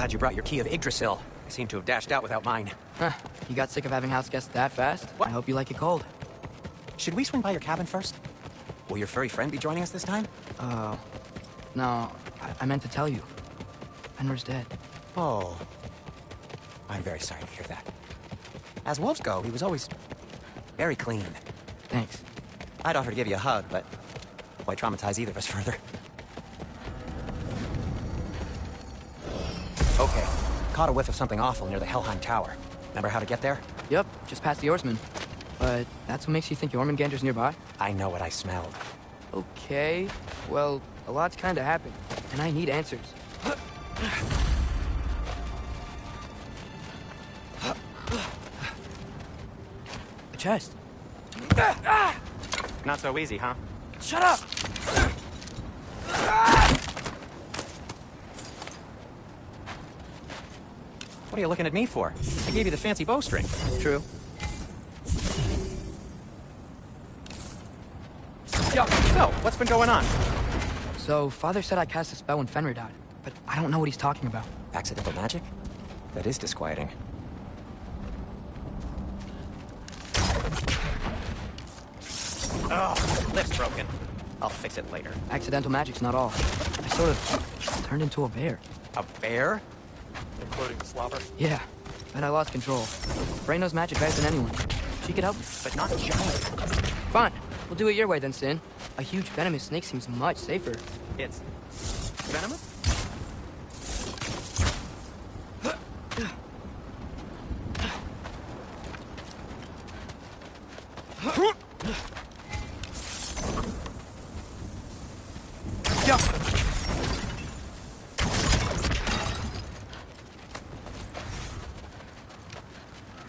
glad you brought your key of Yggdrasil. I seem to have dashed out without mine. Huh. You got sick of having house guests that fast? What? I hope you like it cold. Should we swing by your cabin first? Will your furry friend be joining us this time? No. I meant to tell you. Fenrir's dead. Oh. I'm very sorry to hear that. As wolves go, he was always very clean. Thanks. I'd offer to give you a hug, but why traumatize either of us further? Okay. Caught a whiff of something awful near the Helheim Tower. Remember how to get there? Yep, just past the Oarsman. But that's what makes you think Jormungandr's nearby? I know what I smelled. Okay. Well, a lot's kinda happened, and I need answers. A chest. Not so easy, huh? Shut up! What are you looking at me for? I gave you the fancy bowstring. True. Yo, so, what's been going on? So, Father said I cast a spell when Fenrir died, but I don't know what he's talking about. Accidental magic? That is disquieting. Oh, lift's broken. I'll fix it later. Accidental magic's not all. I sort of turned into a bear. A bear? Including the slobber? Yeah, but I lost control. Brain knows magic better than anyone. She could help me. But not giant. Fine. We'll do it your way then, Sin. A huge venomous snake seems much safer. It's venomous?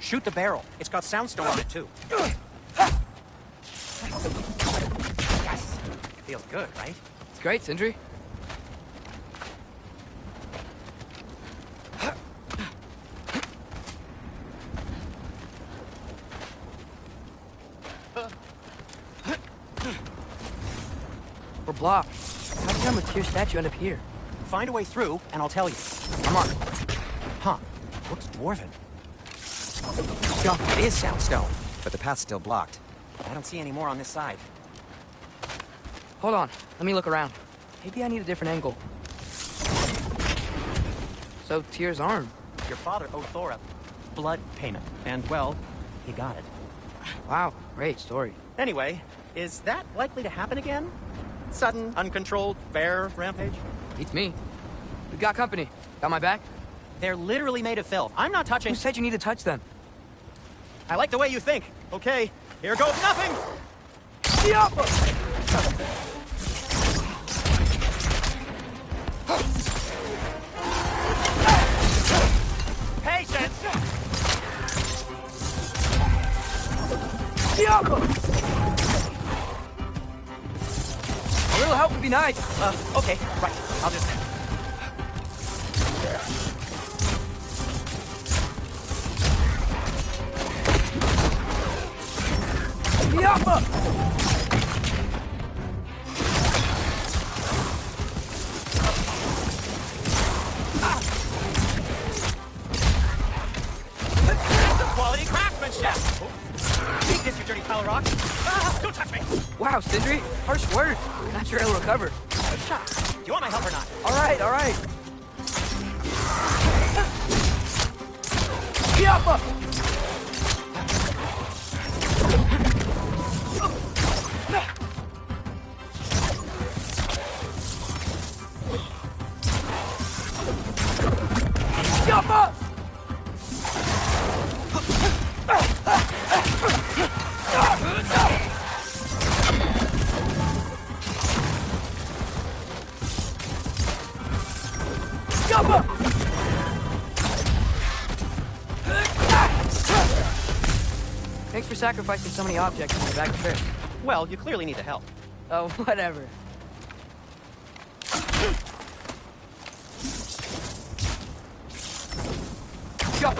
Shoot the barrel. It's got soundstone on it, too. Yes. Feels good, right? It's great, Sindri. We're blocked. How did our Tyr statue end up here? Find a way through, and I'll tell you. Come on. Huh. Looks dwarven. It is soundstone, but the path's still blocked. I don't see any more on this side. Hold on. Let me look around. Maybe I need a different angle. So, Tyr's arm. Your father owed Thor a blood payment, and, well, he got it. Wow, great story. Anyway, is that likely to happen again? Sudden, uncontrolled bear rampage? Beats me. We got company. Got my back? They're literally made of filth. I'm not touching... Who said you need to touch them? I like the way you think. Okay, here goes nothing! Patience! A little help would be nice. Okay, right. I'll just... Quality craftsmanship! Take this, you dirty pile of rocks! Don't touch me! Wow, Sindri, harsh words. Not sure I'll recover. Good shot. Do you want my help or not? All right, all right. Thanks for sacrificing so many objects on the back trip. Well, you clearly need the help. Oh, whatever. Go!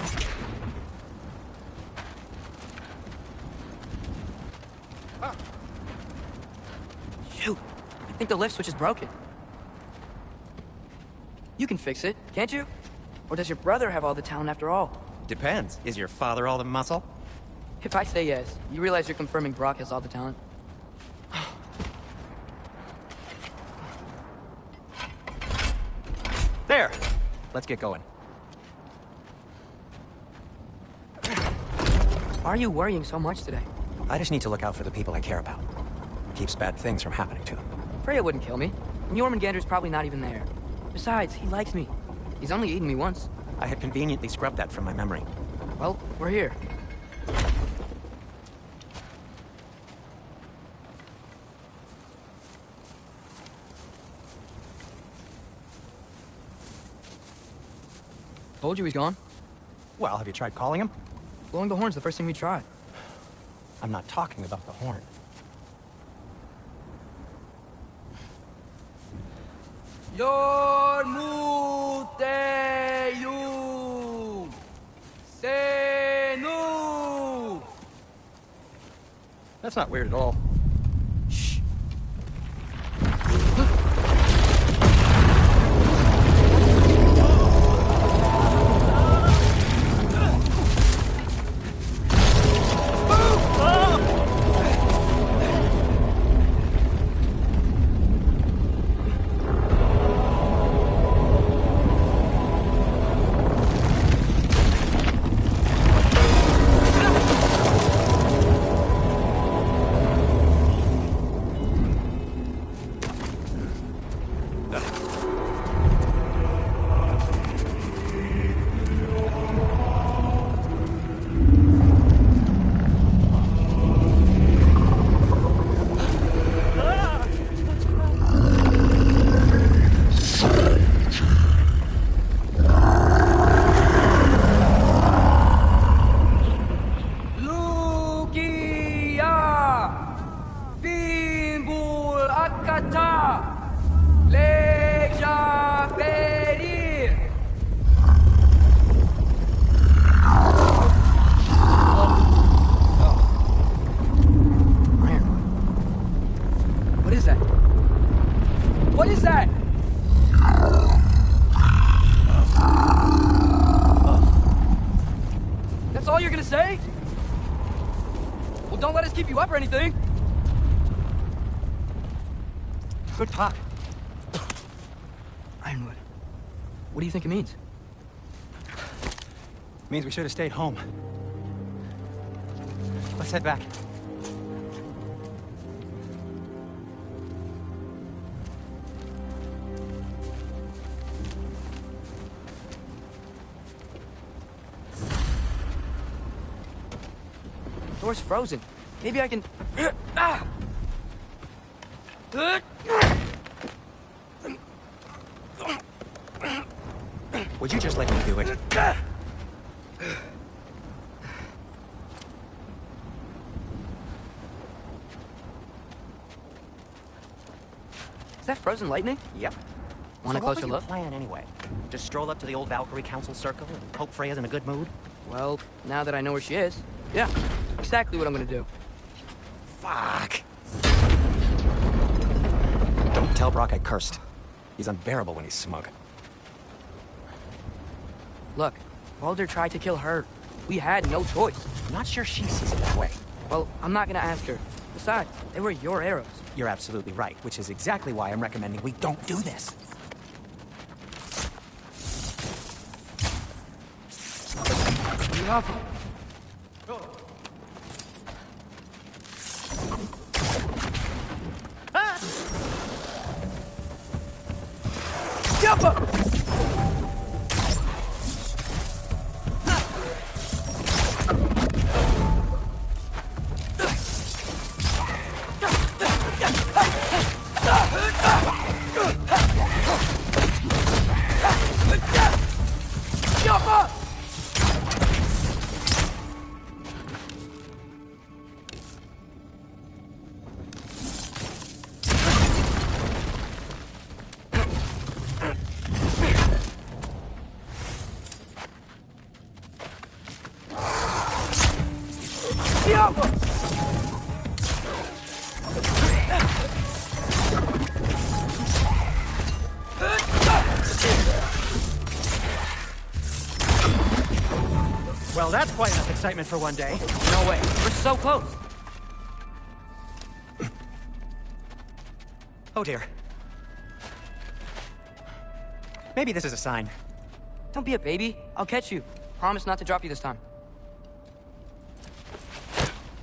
Shoot! I think the lift switch is broken. You can fix it, can't you? Or does your brother have all the talent after all? Depends. Is your father all the muscle? If I say yes, you realize you're confirming Brock has all the talent? There! Let's get going. Why are you worrying so much today? I just need to look out for the people I care about. Keeps bad things from happening to them. Freya wouldn't kill me. And Jormungandr's probably not even there. Besides, he likes me. He's only eaten me once. I had conveniently scrubbed that from my memory. Well, we're here. Told you he's gone. Well, have you tried calling him? Blowing the horn's the first thing we tried. I'm not talking about the horn. Yormuteyu Senu. That's not weird at all. Shh. Good talk. Ironwood. What do you think it means? Means we should have stayed home. Let's head back. Door's frozen. Maybe I can... Ah! Would you just let me do it? Is that frozen lightning? Yep. Want a closer So look? what were your plan anyway? Just stroll up to the old Valkyrie Council circle and hope Freya's in a good mood? Well, now that I know where she is, yeah, exactly what I'm gonna do. Fuck. Don't tell Brock I cursed. He's unbearable when he's smug. Look, Baldur tried to kill her. We had no choice. I'm not sure she sees it that way. Well, I'm not gonna ask her. Besides, they were your arrows. You're absolutely right, which is exactly why I'm recommending we don't do this. Be off. Jump up! Well, that's quite enough excitement for one day. No way. We're so close. Oh dear. Maybe this is a sign. Don't be a baby. I'll catch you. Promise not to drop you this time.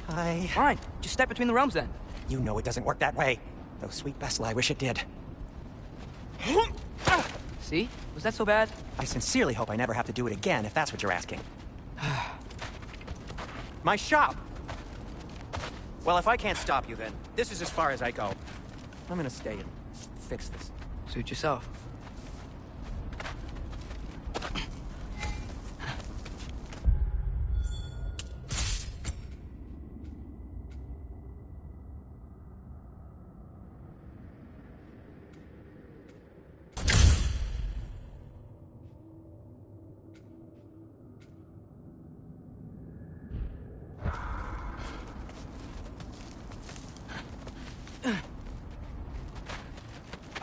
Fine. Just step between the realms then. You know it doesn't work that way. Though sweet Bessel, I wish it did. See? Was that so bad? I sincerely hope I never have to do it again, if that's what you're asking. My shop! Well, if I can't stop you, then this is as far as I go. I'm gonna stay and fix this. Suit yourself.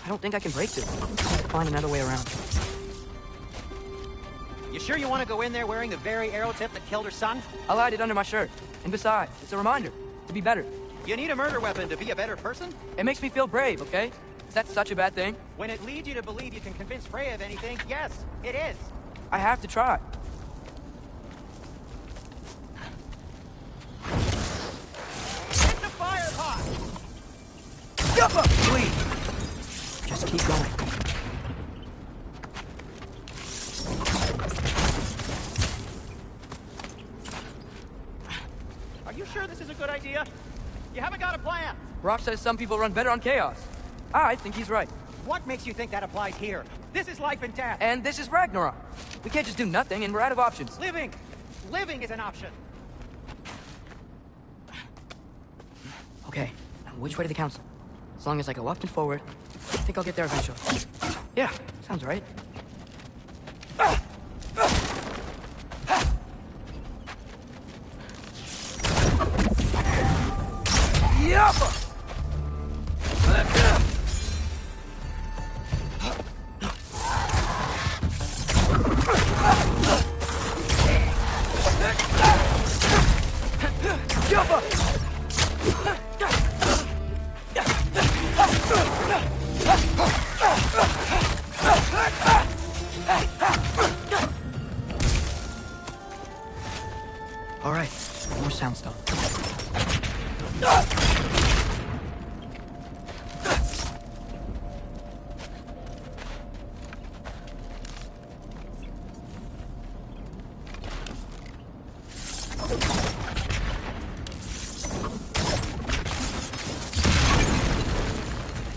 I don't think I can break this. Find another way around. You sure you want to go in there wearing the very arrow tip that killed her son? I'll hide it under my shirt. And besides, it's a reminder to be better. You need a murder weapon to be a better person? It makes me feel brave, okay? Is that such a bad thing? When it leads you to believe you can convince Freya of anything, yes, it is. I have to try. Get the fire pot! Please. Just keep going. Are you sure this is a good idea? You haven't got a plan. Rock says some people run better on chaos. I think he's right. What makes you think that applies here? This is life and death. And this is Ragnarok. We can't just do nothing, and we're out of options. Living! Living is an option. Okay, now which way to the council? As long as I go up and forward, I think I'll get there eventually. Yeah, sounds right. All right, more soundstone.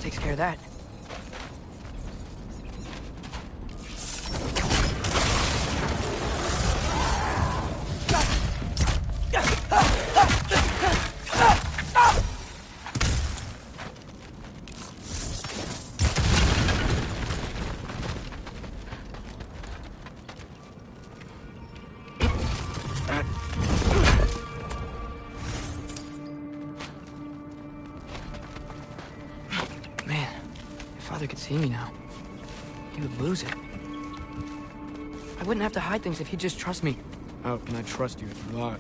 Takes care of that. Man, if Father could see me now, he would lose it. I wouldn't have to hide things if he'd just trust me. How can I trust you if you lie?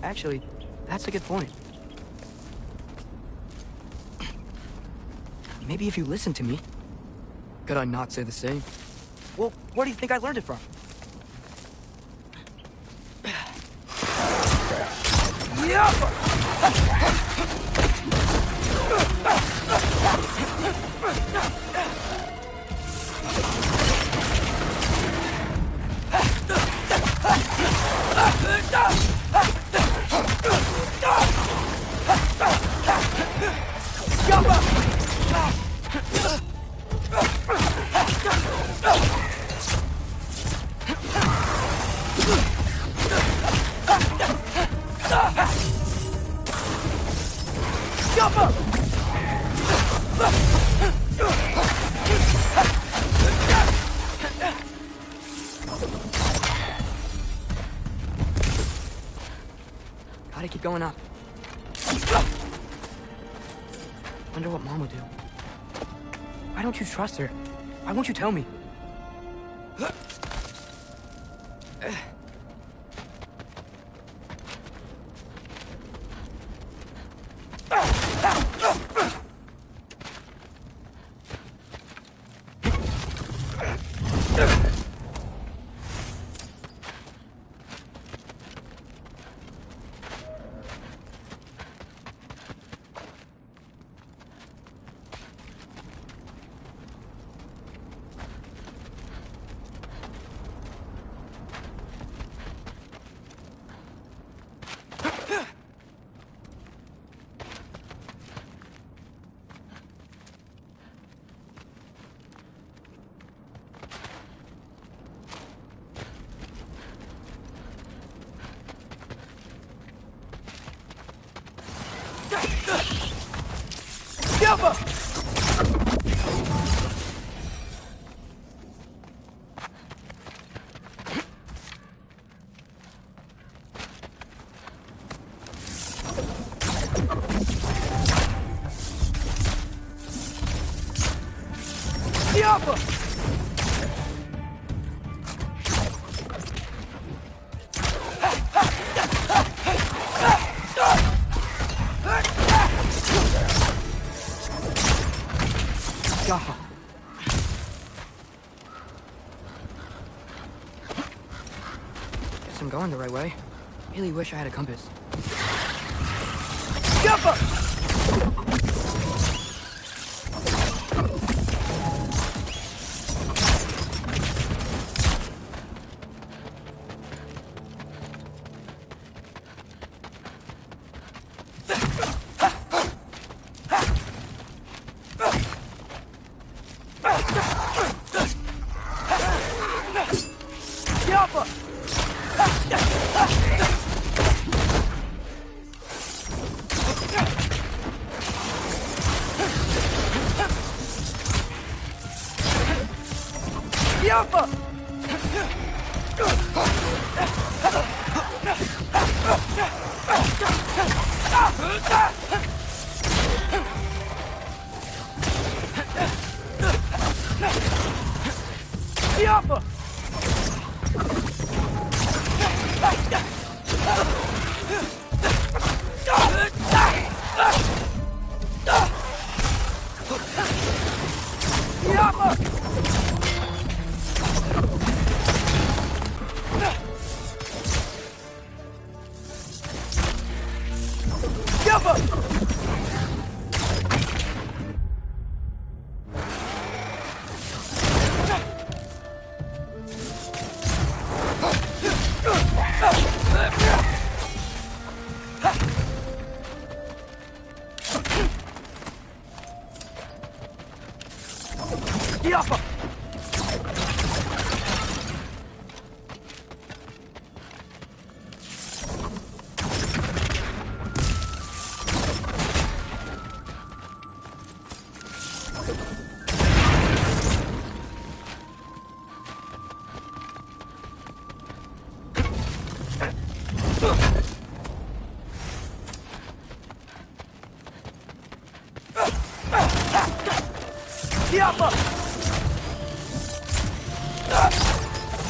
Actually, that's a good point. Maybe if you listen to me. Could I not say the same? Well, where do you think I learned it from? Gotta keep going up. Wonder what Mom would do. Why don't you trust her? Why won't you tell me? Guess I'm going the right way. Really wish I had a compass.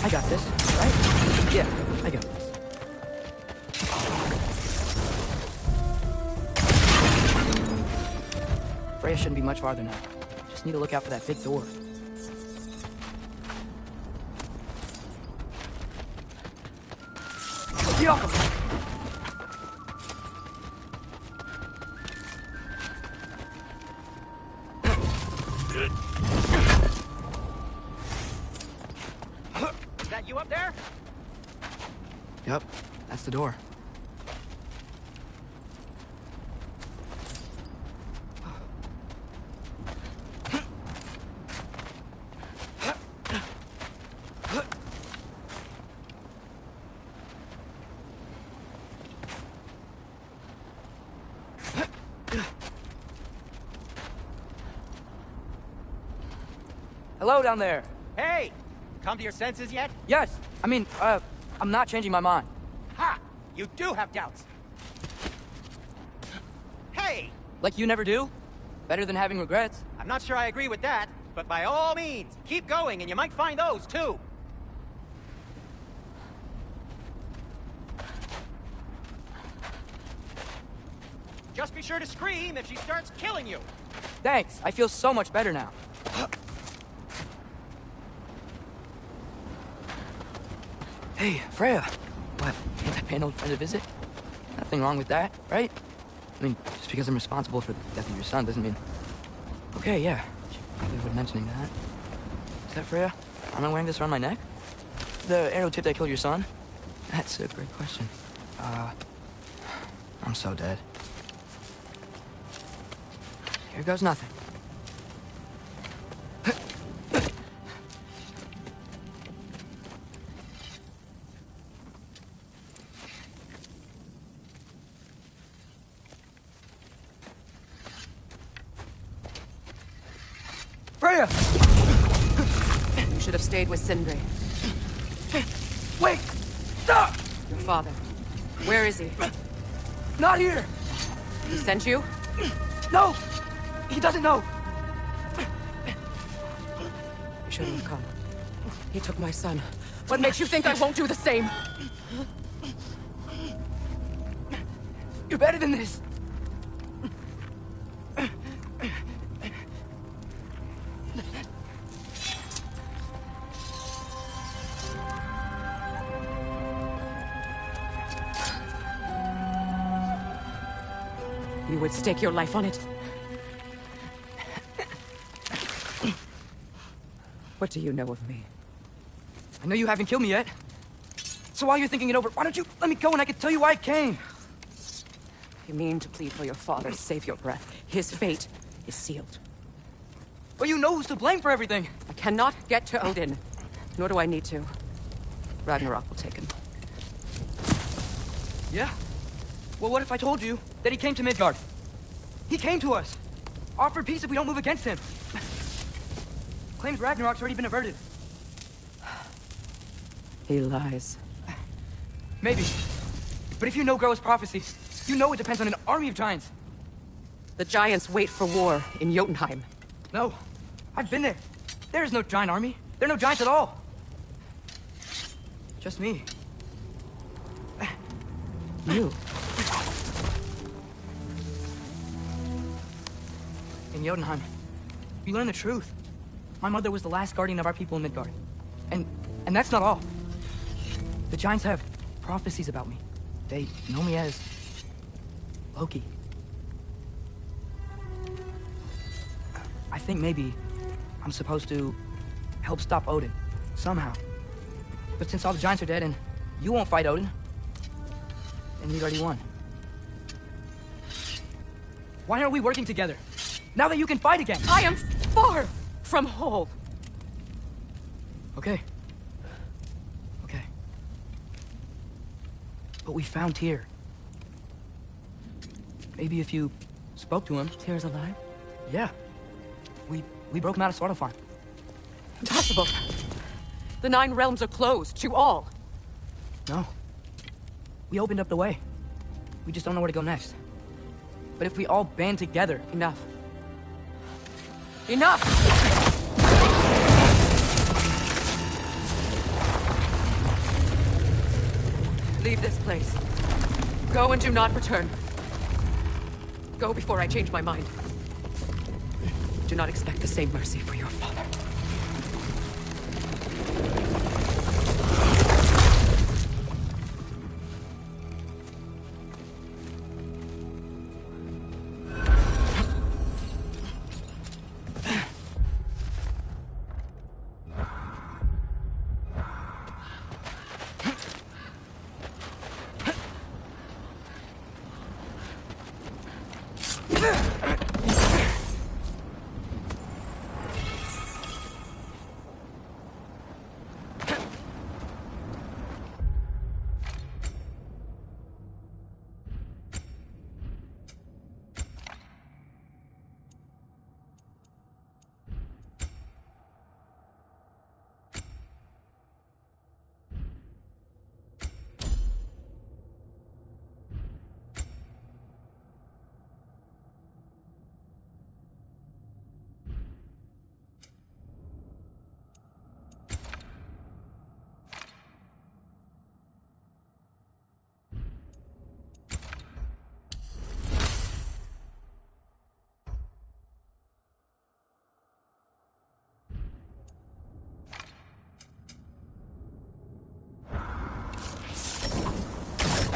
I got this, right? Yeah, I got this. Freya shouldn't be much farther now. Just need to look out for that big door. Is that you up there? Yep, that's the door. Hello down there. Hey! Come to your senses yet? Yes, I mean, I'm not changing my mind. Ha! You do have doubts. Hey! Like you never do? Better than having regrets. I'm not sure I agree with that, but by all means, keep going and you might find those too. Just be sure to scream if she starts killing you. Thanks, I feel so much better now. Hey, Freya. What, ain't I paying old friend a visit? Nothing wrong with that, right? I mean, just because I'm responsible for the death of your son doesn't mean... Okay, yeah. Probably would mentioning that. Is that Freya? Am I wearing this around my neck? The arrow tip that killed your son? That's a great question. I'm so dead. Here goes nothing. Freya! You should have stayed with Sindri. Wait! Stop! Your father. Where is he? Not here! He sent you? No! He doesn't know! You shouldn't have come. He took my son. What makes you think I won't do the same? You're better than this! You would stake your life on it? What do you know of me? I know you haven't killed me yet. So while you're thinking it over, why don't you let me go and I can tell you why I came? You mean to plead for your father, save your breath. His fate is sealed. But you know who's to blame for everything. I cannot get to Odin, nor do I need to. Ragnarok will take him. Yeah? Well, what if I told you that he came to Midgard? He came to us. Offered peace if we don't move against him. Claims Ragnarok's already been averted. He lies. Maybe. But if you know Groa's prophecy, you know it depends on an army of giants. The giants wait for war in Jotunheim. No. I've been there. There is no giant army. There are no giants at all. Just me. You? In Jotunheim, you learn the truth. My mother was the last guardian of our people in Midgard. And that's not all. The giants have prophecies about me. They know me as Loki. I think maybe I'm supposed to help stop Odin, somehow. But since all the giants are dead and you won't fight Odin, then you've already won. Why aren't we working together? Now that you can fight again! I am far from whole. Okay. Okay. But we found Tyr. Maybe if you spoke to him... Tyr's alive? Yeah. We broke him out of Svartalfheim. Impossible. The 9 realms are closed to all. No. We opened up the way. We just don't know where to go next. But if we all band together... Enough. Enough! Leave this place. Go and do not return. Go before I change my mind. Do not expect the same mercy for your father.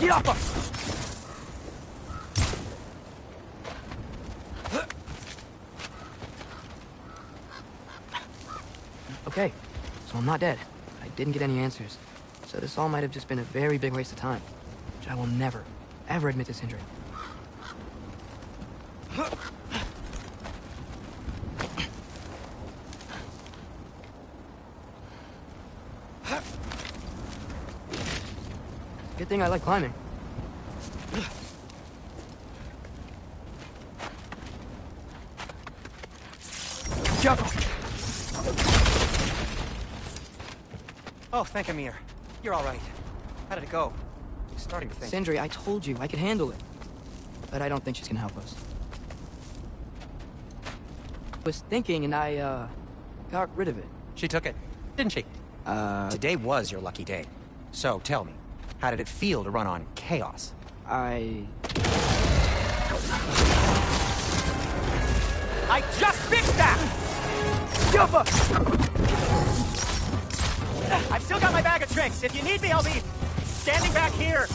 Get off her! Okay, so I'm not dead. I didn't get any answers. So this all might have just been a very big waste of time. Which I will never, ever admit to Sindri. Good thing I like climbing. Jump! Oh, thank Amir. You're all right. How did it go? I'm starting to think. Sindri, I told you I could handle it. But I don't think she's gonna help us. I was thinking and I, got rid of it. She took it, didn't she? Today was your lucky day. So, tell me, how did it feel to run on chaos? I just fixed that! Jumpa! I've still got my bag of tricks. If you need me, I'll be standing back here.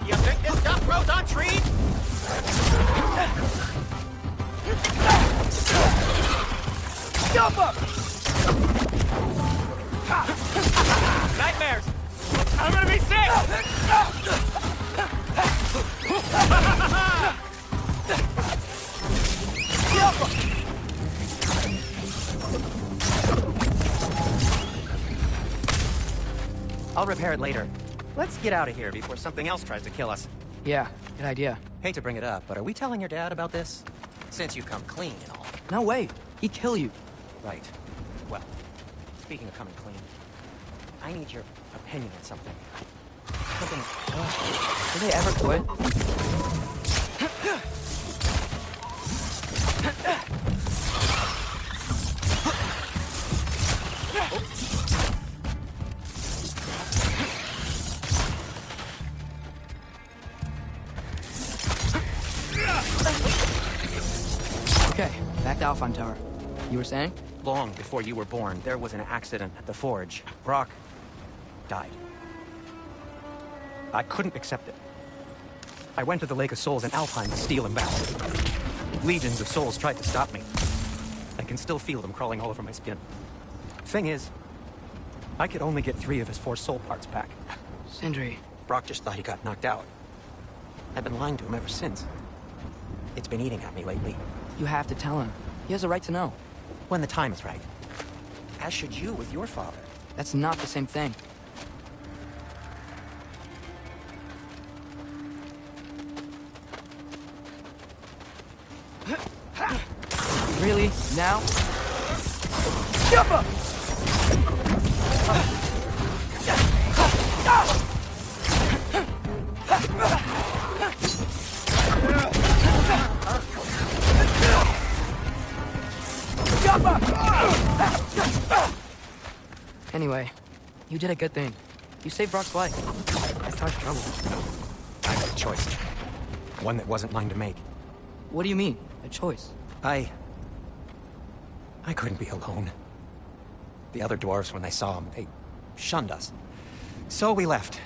You think this stuff grows on trees? Jumpa! Nightmares! I'm gonna be sick! I'll repair it later. Let's get out of here before something else tries to kill us. Yeah, good idea. Hate to bring it up, but are we telling your dad about this? Since you come clean and all. No way. He'd kill you. Right. Well, speaking of coming clean, I need your opinion on something. Did they ever quit? Okay, back to Alpine Tower. You were saying? Long before you were born, there was an accident at the forge. Brock died. I couldn't accept it. I went to the Lake of Souls in Alpine to steal him back. Legions of souls tried to stop me. I can still feel them crawling all over my skin. Thing is, I could only get 3 of his 4 soul parts back. Sindri. Brock just thought he got knocked out. I've been lying to him ever since. It's been eating at me lately. You have to tell him. He has a right to know. When the time is right. As should you with your father. That's not the same thing. Really? Now? Jump! Anyway, you did a good thing. You saved Brock's life. That's harsh trouble. I had a choice. One that wasn't mine to make. What do you mean? A choice? I couldn't be alone. The other dwarves, when they saw him, they shunned us. So we left.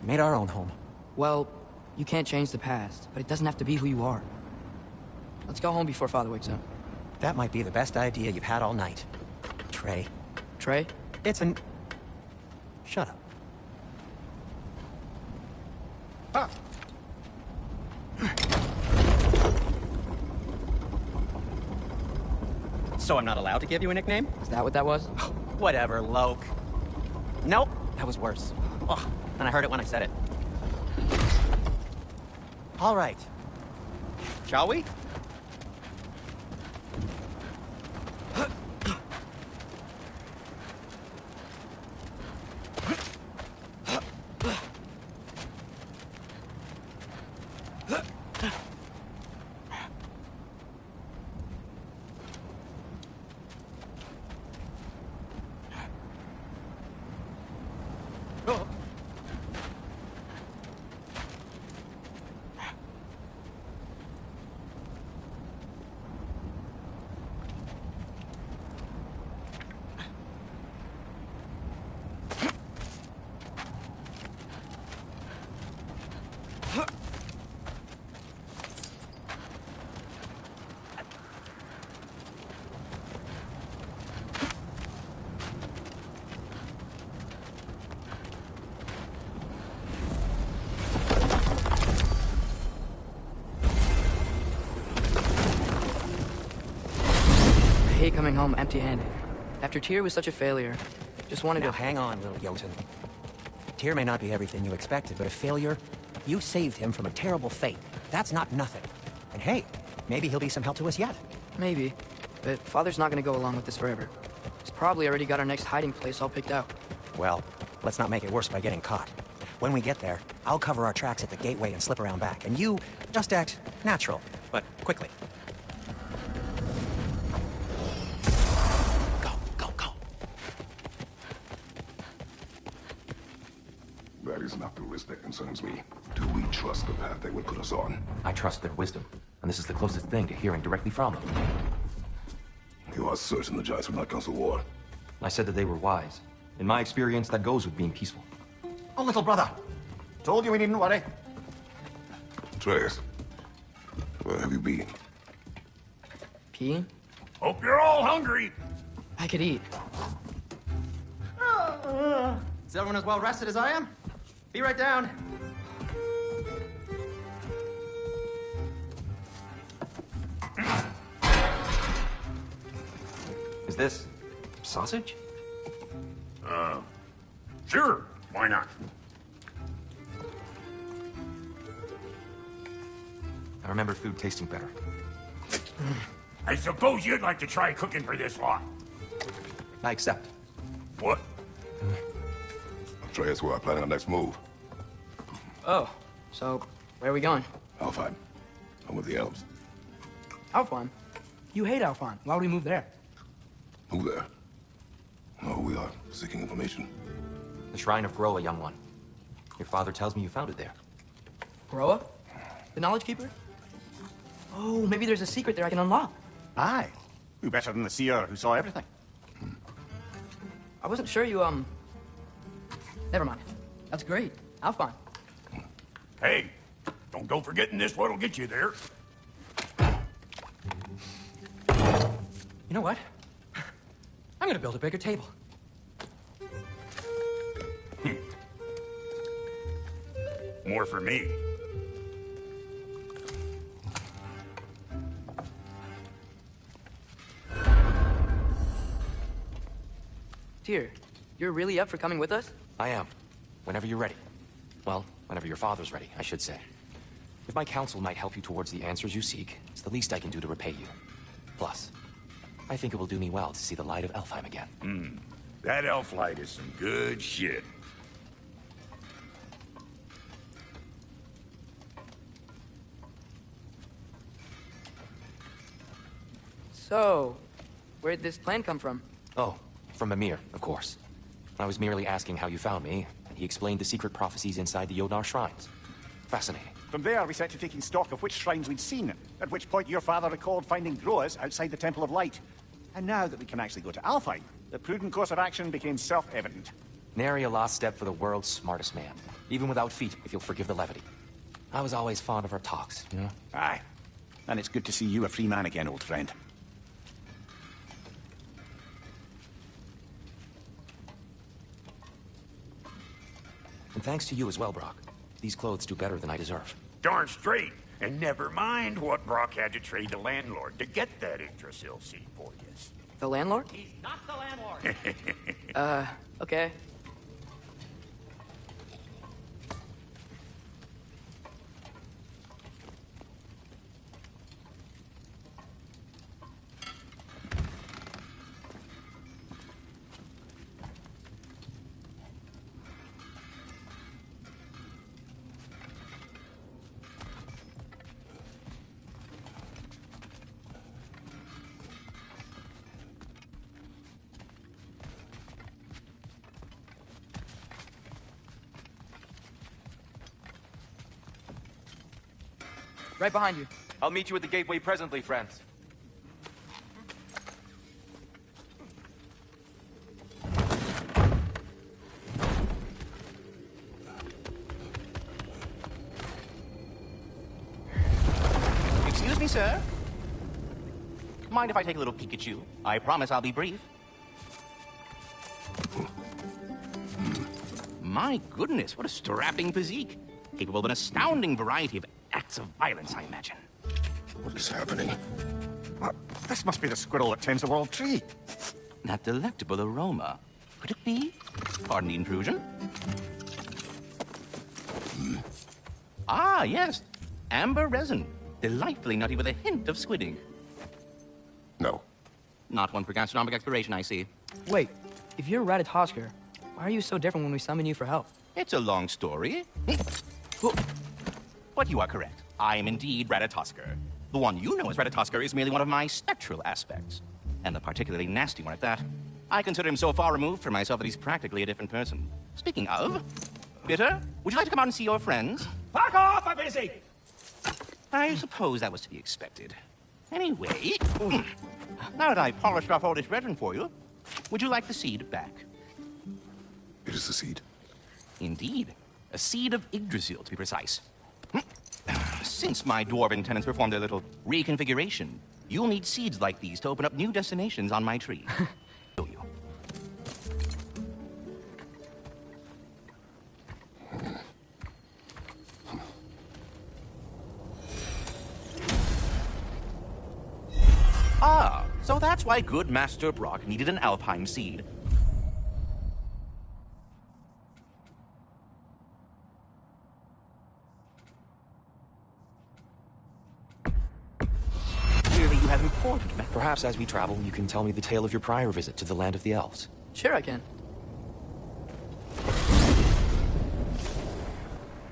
Made our own home. Well, you can't change the past, but it doesn't have to be who you are. Let's go home before Father wakes up. That might be the best idea you've had all night. Trey. Trey? It's an... Shut up. Ah. So I'm not allowed to give you a nickname? Is that what that was? Whatever, Loke. Nope, that was worse. Ugh, and I heard it when I said it. All right. Shall we? hate coming home empty-handed. After Tyr was such a failure, just wanted Now to... hang on, little Jotun. Tyr may not be everything you expected, but a failure? You saved him from a terrible fate. That's not nothing. And hey, maybe he'll be some help to us yet. Maybe. But Father's not gonna go along with this forever. He's probably already got our next hiding place all picked out. Well, let's not make it worse by getting caught. When we get there, I'll cover our tracks at the gateway and slip around back. And you, just act natural, but quickly. Go, go, go. That is not the risk that concerns me. Do we trust the path they would put us on? I trust their wisdom, and this is the closest thing to hearing directly from them. You are certain the Giants would not counsel war? I said that they were wise. In my experience, that goes with being peaceful. Oh, little brother. Told you we needn't worry. Atreus, where have you been? Peeing? Hope you're all hungry. I could eat. Is everyone as well rested as I am? Be right down. Is this sausage? Sure, why not? I remember food tasting better. I suppose you'd like to try cooking for this lot. I accept. What? Atreus, we are planning our next move. Oh, so where are we going? Alfheim. I'm with the elves. Alfheim? You hate Alfheim. Why would we move there? Move there. No, we are seeking information. The Shrine of Groa, young one. Your father tells me you found it there. Groa? The Knowledge Keeper? Oh, maybe there's a secret there I can unlock. Aye. Who better than the seer who saw everything? I wasn't sure you, Never mind. That's great. Alfheim. Hey, don't go forgetting this what'll get you there. You know what? I'm gonna build a bigger table. More for me. Tyr, you're really up for coming with us? I am. Whenever you're ready. Well, whenever your father's ready, I should say. If my counsel might help you towards the answers you seek, it's the least I can do to repay you. Plus, I think it will do me well to see the light of Alfheim again. That elf light is some good shit. So, where'd this plan come from? Oh, from Mimir, of course. I was merely asking how you found me, and he explained the secret prophecies inside the Yodnar shrines. Fascinating. From there, we set to taking stock of which shrines we'd seen, at which point your father recalled finding Groas outside the Temple of Light. And now that we can actually go to Alfheim, the prudent course of action became self-evident. Nary a lost step for the world's smartest man. Even without feet, if you'll forgive the levity. I was always fond of our talks, you know? Aye. And it's good to see you a free man again, old friend. And thanks to you as well, Brock. These clothes do better than I deserve. Darn straight. And never mind what Brock had to trade the landlord to get that Yggdrasil seed for you. The landlord? He's not the landlord. Okay. Right behind you. I'll meet you at the gateway presently, friends. Excuse me, sir? Mind if I take a little peek at you? I promise I'll be brief. My goodness, what a strapping physique. Capable of an astounding variety of acts of violence, I imagine. What is happening? What? This must be the squirrel that tends the world tree. That delectable aroma. Could it be? Pardon the intrusion. Ah, yes. Amber resin. Delightfully nutty with a hint of squid ink. No. Not one for gastronomic exploration, I see. Wait, if you're Ratatosker, why are you so different when we summon you for help? It's a long story. But you are correct. I am indeed Ratatosker. The one you know as Ratatosker is merely one of my spectral aspects. And the particularly nasty one at that. I consider him so far removed from myself that he's practically a different person. Speaking of, Bitter, would you like to come out and see your friends? Fuck off, I'm busy! I suppose that was to be expected. Anyway, now that I've polished off all this resin for you, would you like the seed back? It is the seed. Indeed. A seed of Yggdrasil, to be precise. Since my dwarven tenants performed their little reconfiguration, you'll need seeds like these to open up new destinations on my tree. Show you. Ah, so that's why good Master Brock needed an Alpine seed. Clearly you have important matters. Perhaps as we travel, you can tell me the tale of your prior visit to the land of the elves. Sure I can.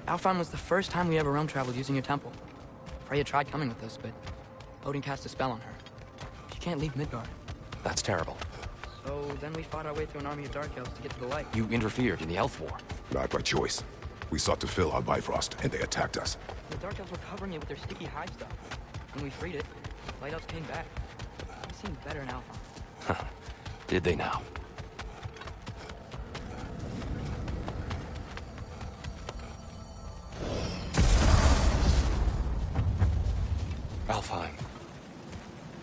Alfheim was the first time we ever realm traveled using your temple. Freya tried coming with us, but Odin cast a spell on her. She can't leave Midgard. That's terrible. So then we fought our way through an army of dark elves to get to the light. You interfered in the elf war. Not by choice. We sought to fill our Bifrost, and they attacked us. The dark elves were covering it with their sticky hive stuff. When we freed it, light elves came back. They seemed better in Alpheim. Did they now? Alfheim.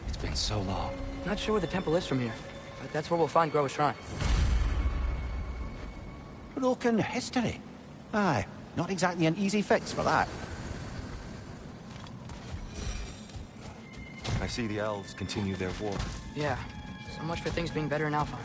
It's been so long. Not sure where the temple is from here, but that's where we'll find Groa's shrine. Broken history. Aye, not exactly an easy fix for that. I see the elves continue their war. Yeah, so much for things being better in Alpheim.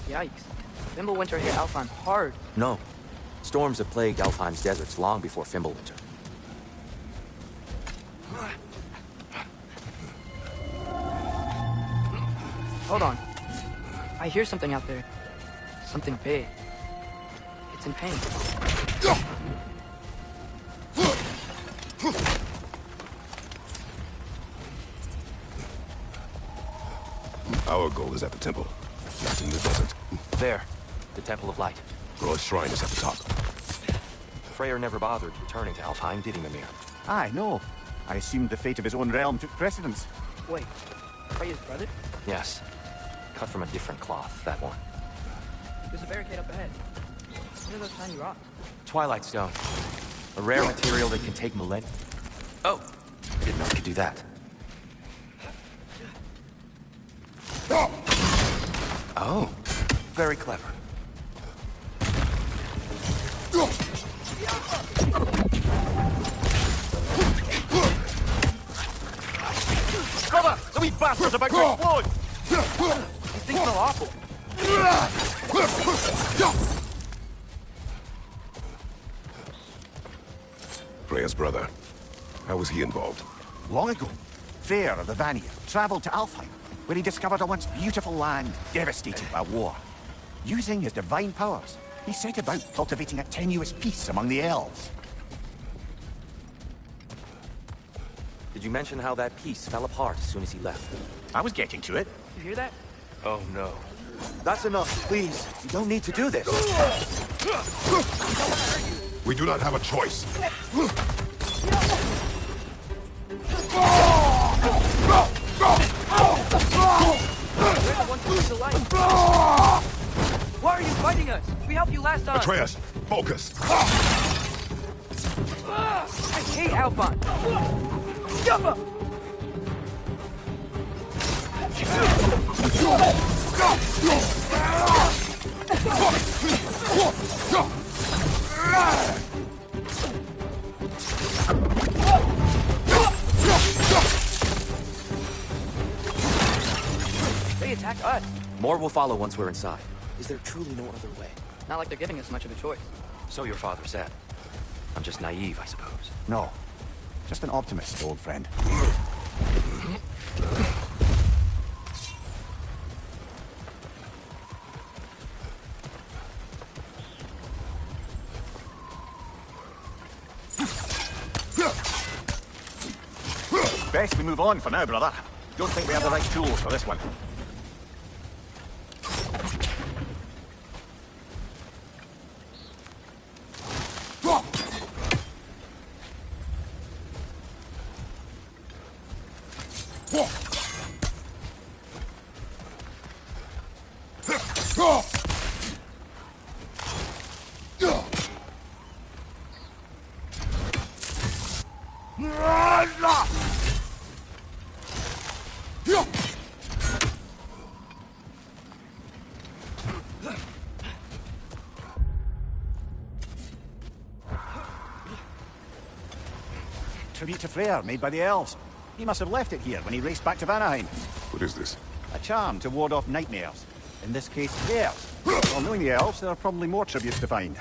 Yikes. Fimbulwinter hit Alfheim hard. No. Storms have plagued Alfheim's deserts long before Fimbulwinter. Hold on. I hear something out there. Something big. It's in pain. Our goal is at the temple, not in the desert. There. The Temple of Light. Groa's shrine is at the top. Freyr never bothered returning to Alfheim, did he, Mimir? Aye, no. I assumed the fate of his own realm took precedence. Wait, Freya's brother? Yes. Cut from a different cloth, that one. There's a barricade up ahead. What are those tiny rocks? Twilight Stone. A rare material that can take millennia. Oh! Didn't know it could do that. Oh. Very clever. Cover! The wee bastard's about to explode! These things smell awful. Freya's brother. How was he involved? Long ago, Freyr of the Vanir traveled to Alfheim, where he discovered a once beautiful land devastated by war. Using his divine powers, he set about cultivating a tenuous peace among the elves. Did you mention how that piece fell apart as soon as he left? I was getting to it. You hear that? Oh no. That's enough, please. You don't need to do this. We do not have a choice. Why are you fighting us? We helped you last time. Atreus, focus. I hate Alphon. Yuffa! They attacked us. More will follow once we're inside. Is there truly no other way? Not like they're giving us much of a choice. So your father said. I'm just naive, I suppose. No, just an optimist, old friend. Best we move on for now, brother. Don't think we have the right tools for this one. Tribute to Freyr, made by the elves. He must have left it here when he raced back to Vanaheim. What is this? A charm to ward off nightmares. In this case, theirs. Well, knowing the elves, there are probably more tributes to find.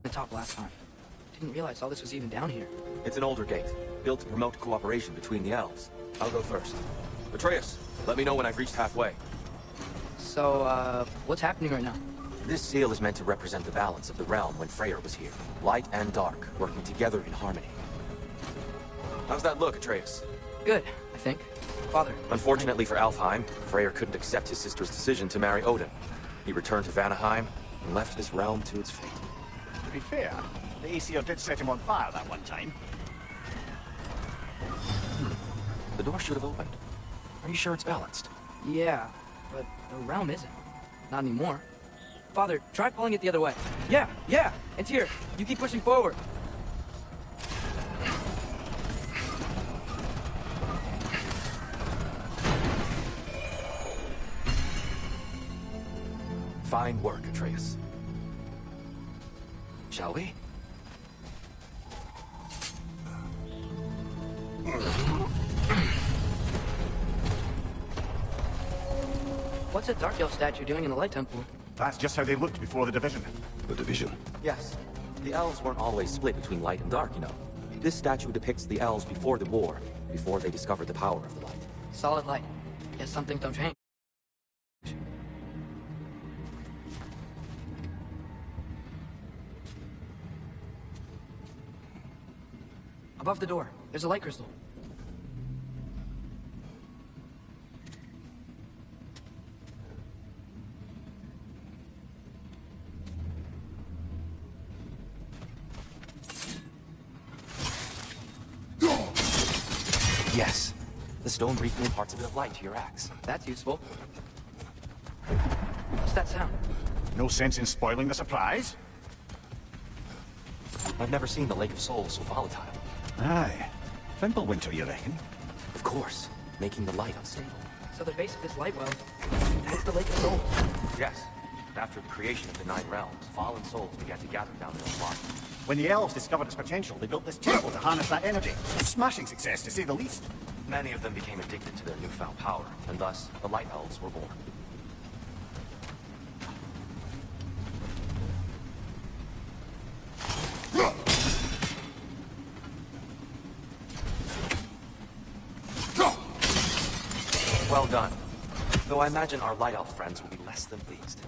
The top last time. Didn't realize all this was even down here. It's an older gate, built to promote cooperation between the elves. I'll go first. Atreus, let me know when I've reached halfway. So, what's happening right now? This seal is meant to represent the balance of the realm when Freyr was here. Light and dark, working together in harmony. How's that look, Atreus? Good, I think. Father. Unfortunately for Alfheim, Freyr couldn't accept his sister's decision to marry Odin. He returned to Vanaheim and left this realm to its fate. To be fair, the Aesir did set him on fire that one time. The door should have opened. Are you sure it's balanced? Yeah, but the realm isn't. Not anymore. Father, try pulling it the other way. Yeah, it's here. You keep pushing forward. Fine work, Atreus. Shall we? What's a Dark Elf statue doing in the Light Temple? That's just how they looked before the division. The division. Yes. The elves weren't always split between light and dark, you know. This statue depicts the elves before the war, before they discovered the power of the light. Solid light. Guess some things don't change. Above the door, there's a light crystal. Yes. The stone briefly imparts a bit of light to your axe. That's useful. What's that sound? No sense in spoiling the surprise. I've never seen the Lake of Souls so volatile. Aye. Winter, you reckon? Of course, making the light unstable. So the base of this light well, it's the Lake of Souls. Yes. After the creation of the Nine Realms, fallen souls began to gather down there a lot. When the elves discovered its potential, they built this temple to harness that energy. A smashing success, to say the least. Many of them became addicted to their newfound power, and thus, the Light Elves were born. Well done. Though I imagine our Light Elf friends will be less than pleased.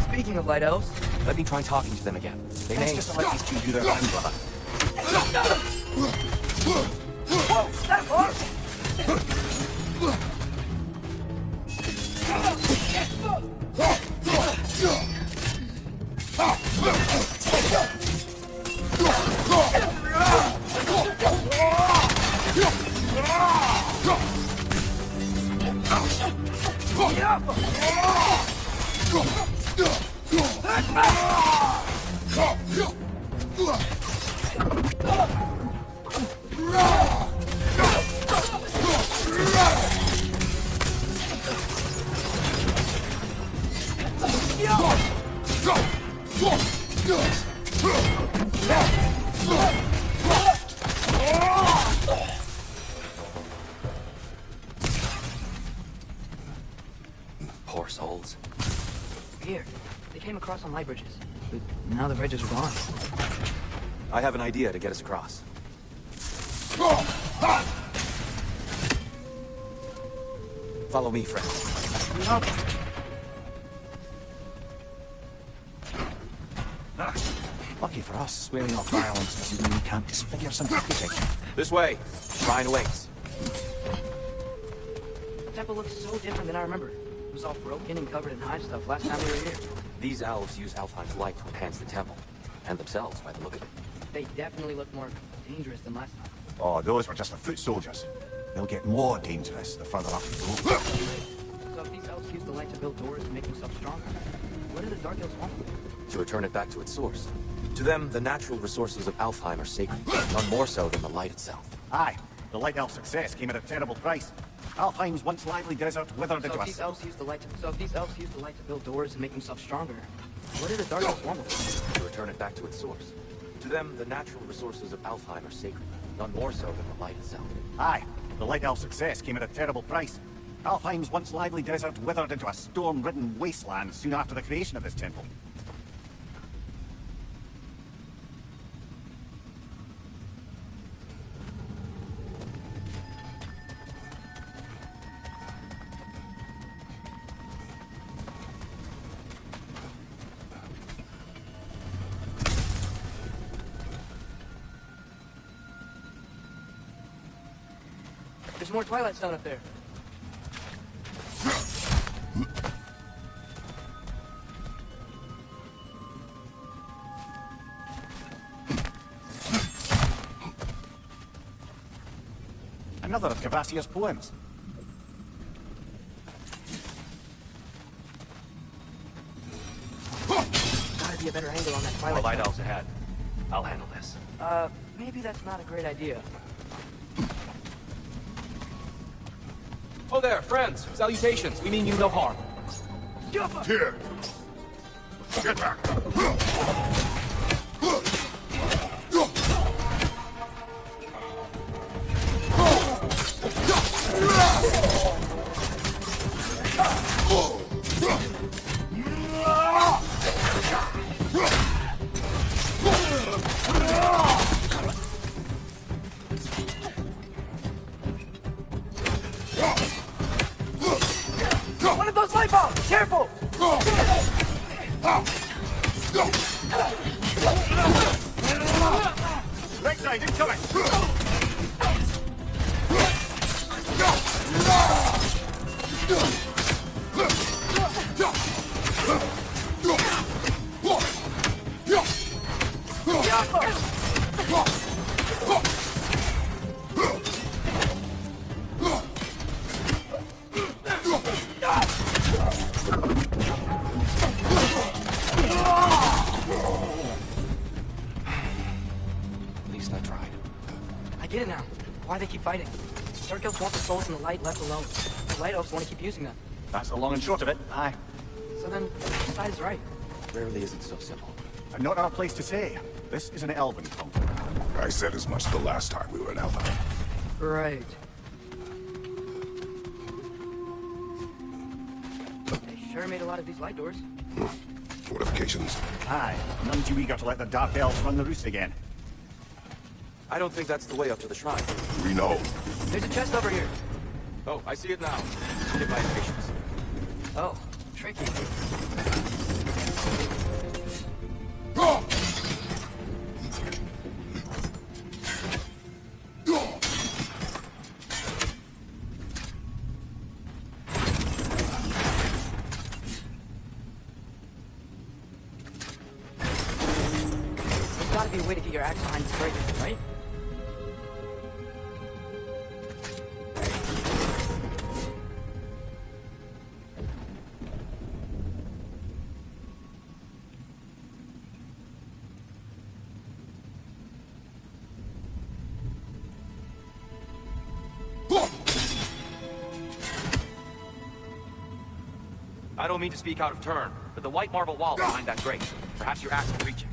Speaking of light elves, Let me try talking to them again. They Let's may... just let these two do their thing, brother. whoa, that was... Poor souls. Here, they came across on light bridges, but now the bridges are gone. I have an idea to get us across. Follow me, friend. Lucky for us, swearing off violence doesn't mean we can't disfigure some architecture. This way. Shrine awaits. The temple looks so different than I remember. It was all broken and covered in high stuff last time we were here. These elves use Alfheim's light to enhance the temple. And themselves, by the look of it. They definitely look more dangerous than last time. Oh, those were just the foot soldiers. They'll get more dangerous the further up you go. So if these elves use the light to build doors and make themselves stronger, what do the Dark Elves want? To return it back to its source. To them, the natural resources of Alfheim are sacred, none more so than the light itself. Aye, the Light Elf success came at a terrible price. Alfheim's once lively desert withered into So if us. these elves use the light to build doors and make themselves stronger, what do the Dark Elves want? To return it back to its source. To them, the natural resources of Alfheim are sacred, none more so than the light itself. Aye, the Light Elf success came at a terrible price. Alfheim's once lively desert withered into a storm-ridden wasteland soon after the creation of this temple. There's more Twilight Stone up there. Another of Cavassia's poems. Gotta be a better angle on that More Twilight light Stone. elves ahead. I'll handle this. Maybe that's not a great idea. Oh there, friends. Salutations. We mean you no harm. Here! Get back! One of those light bulbs! Careful! Right side, incoming! why they keep fighting. Dark elves want the souls in the light left alone. The light elves want to keep using them. That's the long and short of it, aye. So then, which side is right? Rarely is it so simple. And not our place to say. This is an elven conflict. I said as much the last time we were in Alpha. Right. They sure made a lot of these light doors. Fortifications. Aye, none too eager to let the Dark Elves run the roost again. I don't think that's the way up to the shrine. We know. There's a chest over here. Oh, I see it now. Get my impatience. Oh, tricky. There's gotta be a way to get your axe behind this break, right? I don't mean to speak out of turn, but the white marble wall behind that grate. Perhaps your axe can reach it.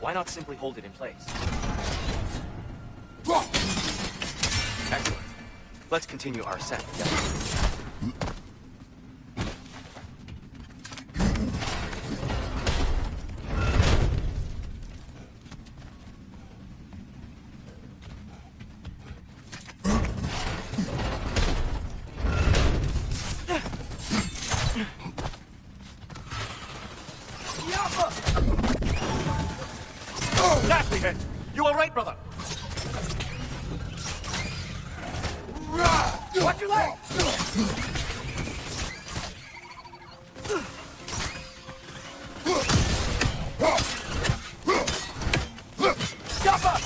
Why not simply hold it in place? Excellent. Let's continue our ascent together. Nasty hit! You all right, brother? Watch your leg! Stop up!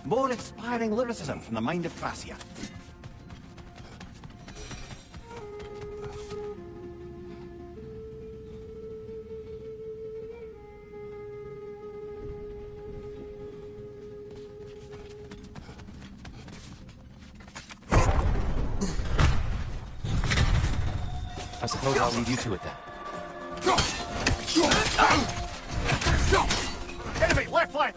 More inspiring lyricism from the mind of Thracia. I suppose I'll leave you to it then. Enemy, left flank!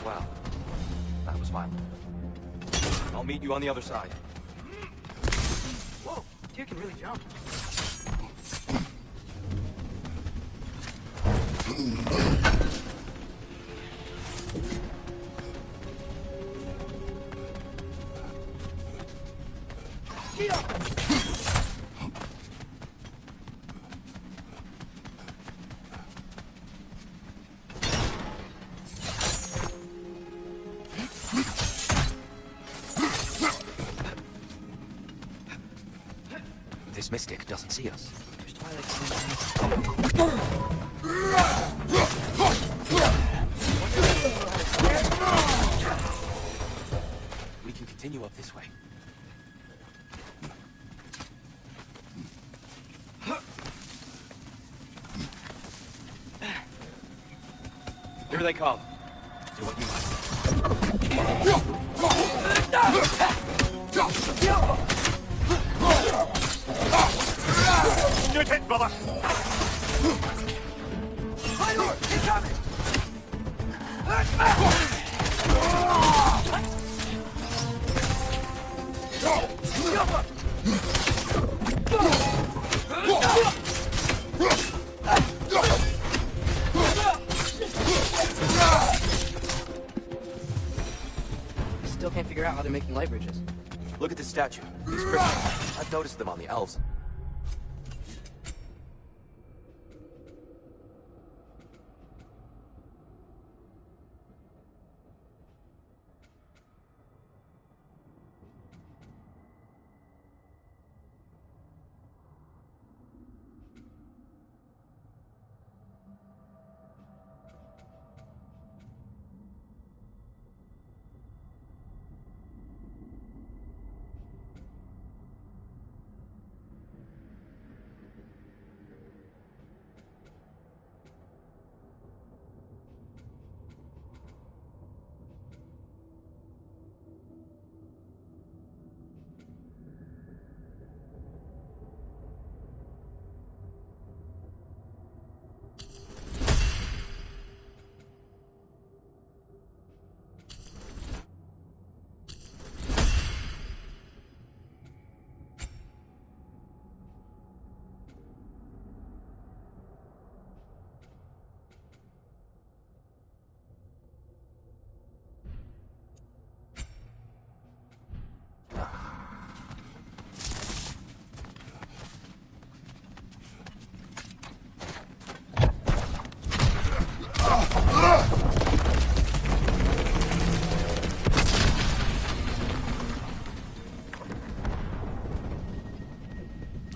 Wow. That was violent. I'll meet you on the other side. Whoa, dude can really jump. This mystic doesn't see us. There's Twilight. We can continue up this way. Here they come. Do what you must. Shoot it, brother! Still can't figure out how they're making light bridges. Look at this statue. These crystals. I've noticed them on the elves.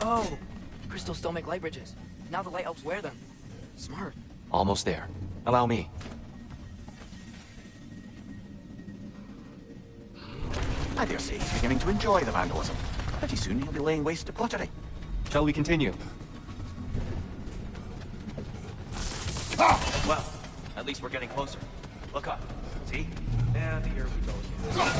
Oh, crystals still make light bridges. Now the light elves wear them. Smart. Almost there. Allow me. I dare say he's beginning to enjoy the vandalism. Pretty soon he'll be laying waste to pottery. Shall we continue? Well, at least we're getting closer. Look up. See? And here we go again.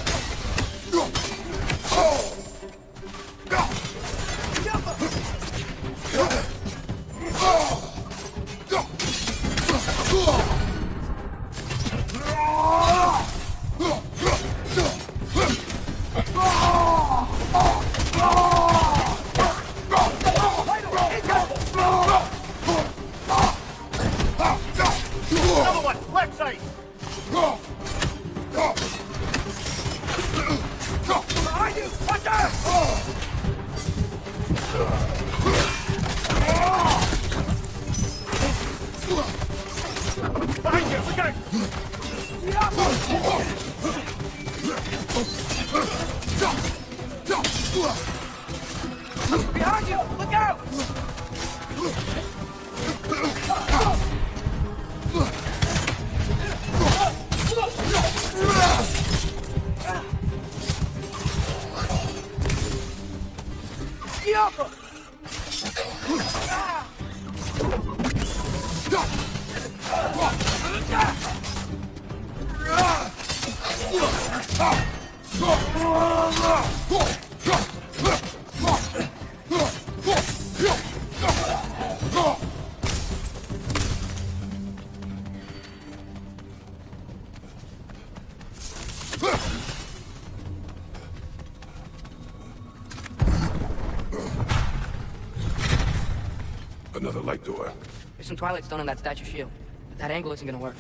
Another one! Left side! Behind you! Watch out! Behind you! Look out! Behind you! Look out! Another light door. There's some Twilight Stone in that statue shield, but that angle isn't gonna work.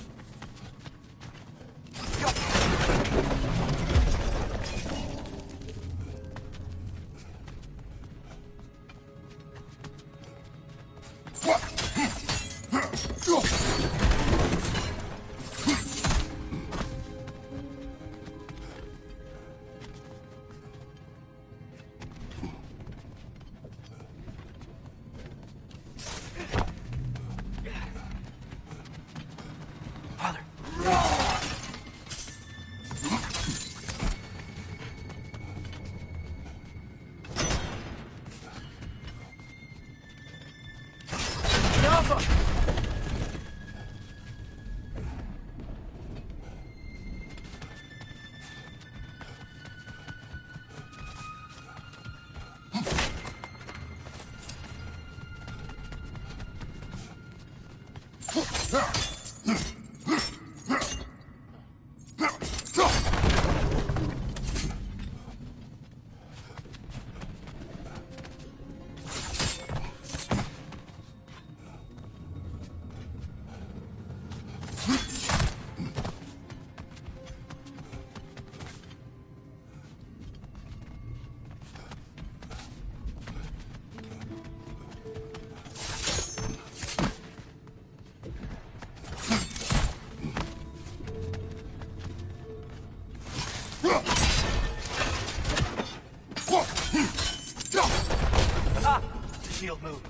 Shield move.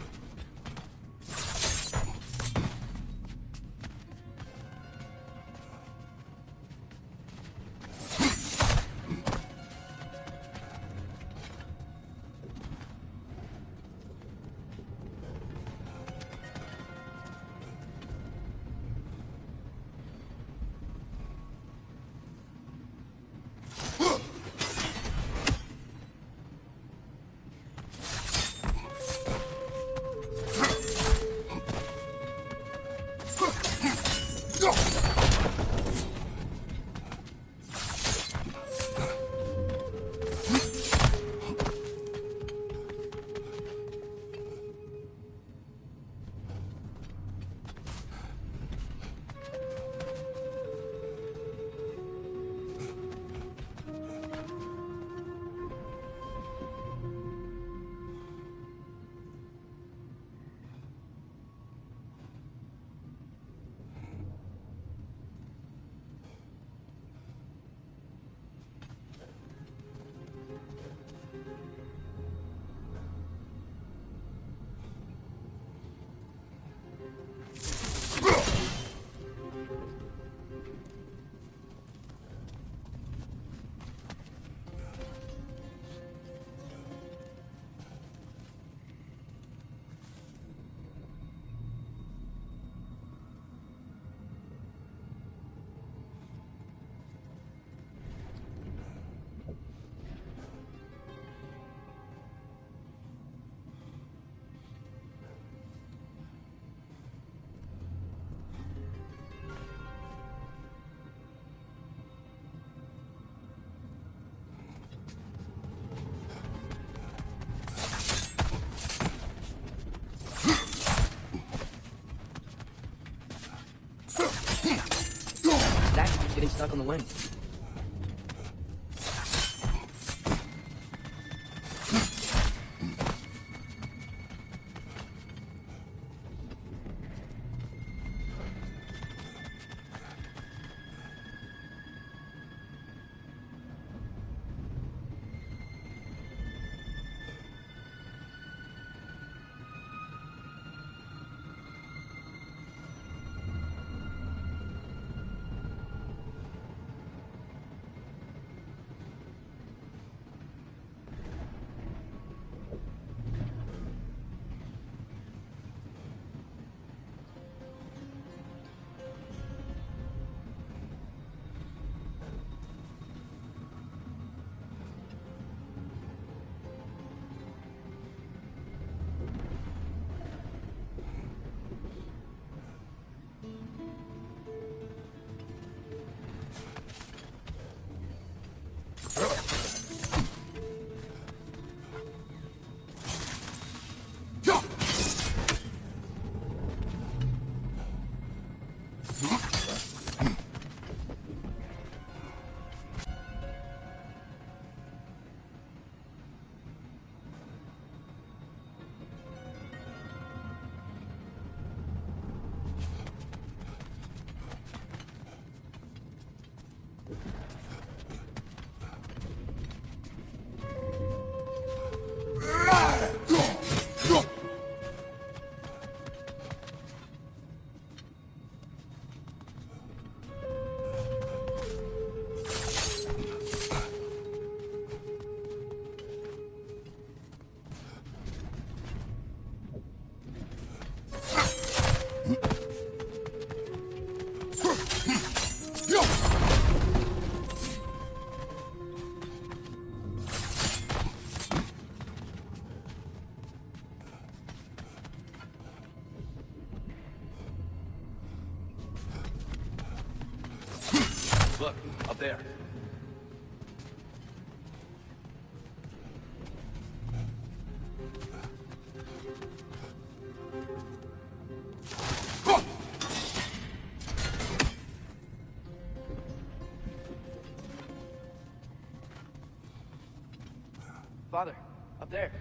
That keeps getting stuck on the wing. there. Father, up there.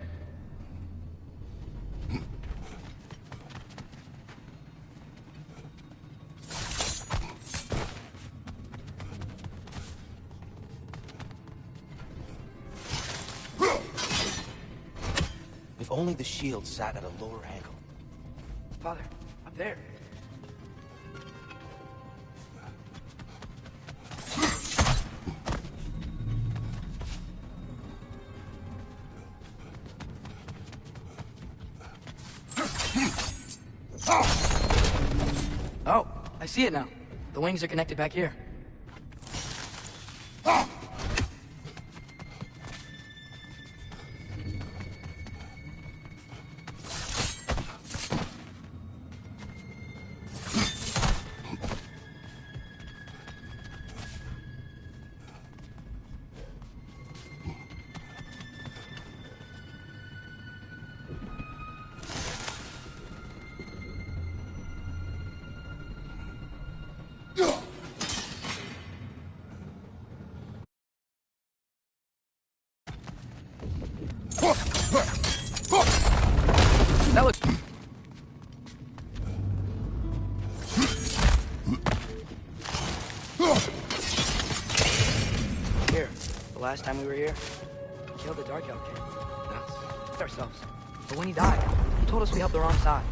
If only the shield sat at a lower angle. Father, up there. Oh, I see it now. The wings are connected back here. That looks... Here, the last time we were here, we killed the Dark Elf King. That's ourselves. But when he died, he told us we helped the wrong side.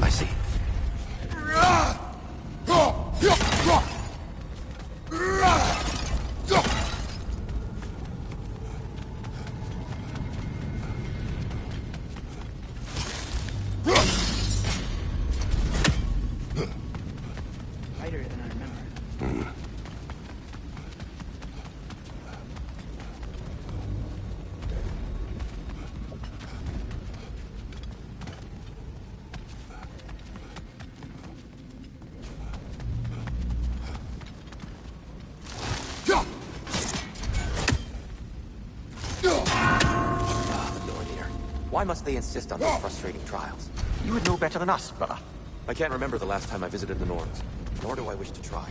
I see. Tighter than I remember. Why must they insist on these frustrating trials? You would know better than us, brother. I can't remember the last time I visited the Norns, nor do I wish to try.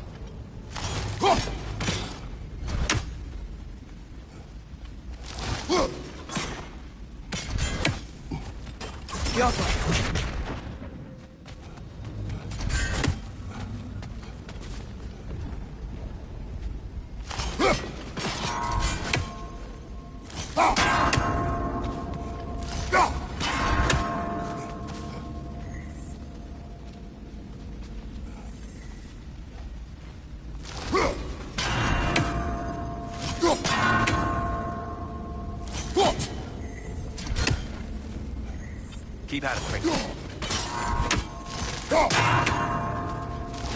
Keep at it, Frank.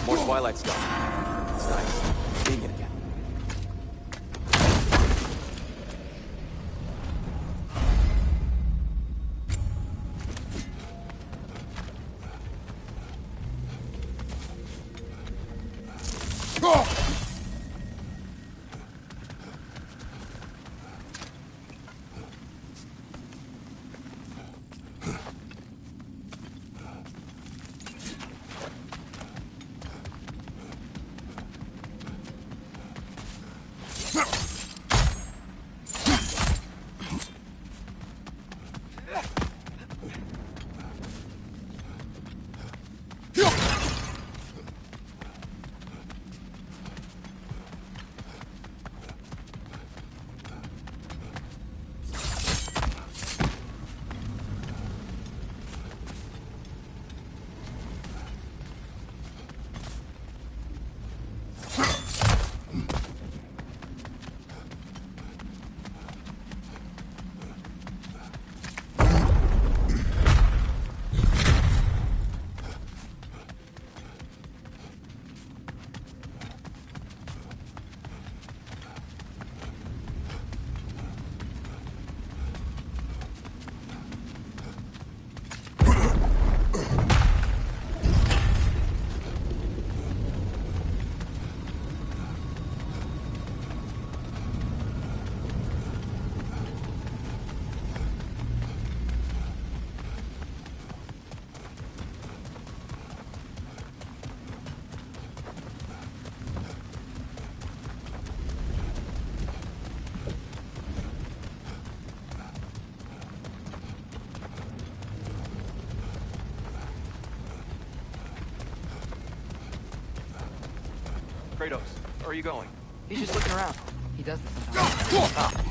More Twilight stuff. It's nice. Seeing it again. Kratos, where are you going? He's just looking around. He does this sometimes.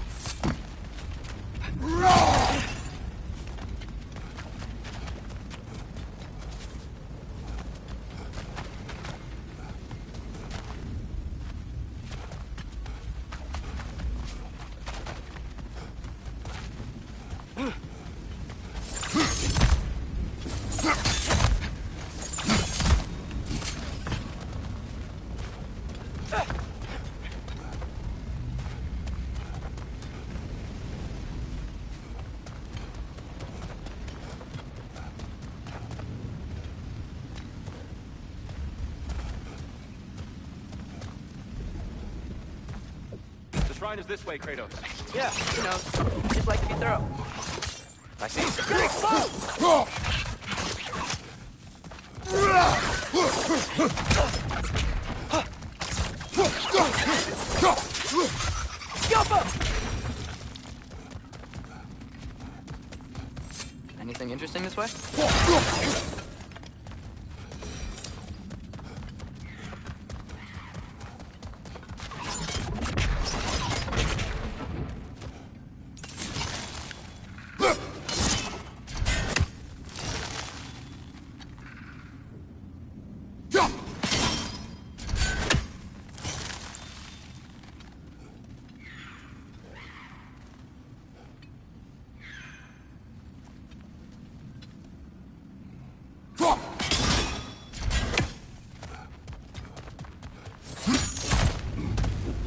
The shrine is this way, Kratos. Yeah, you know, just like to be thorough. I see. Anything interesting this way?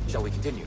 Shall we continue?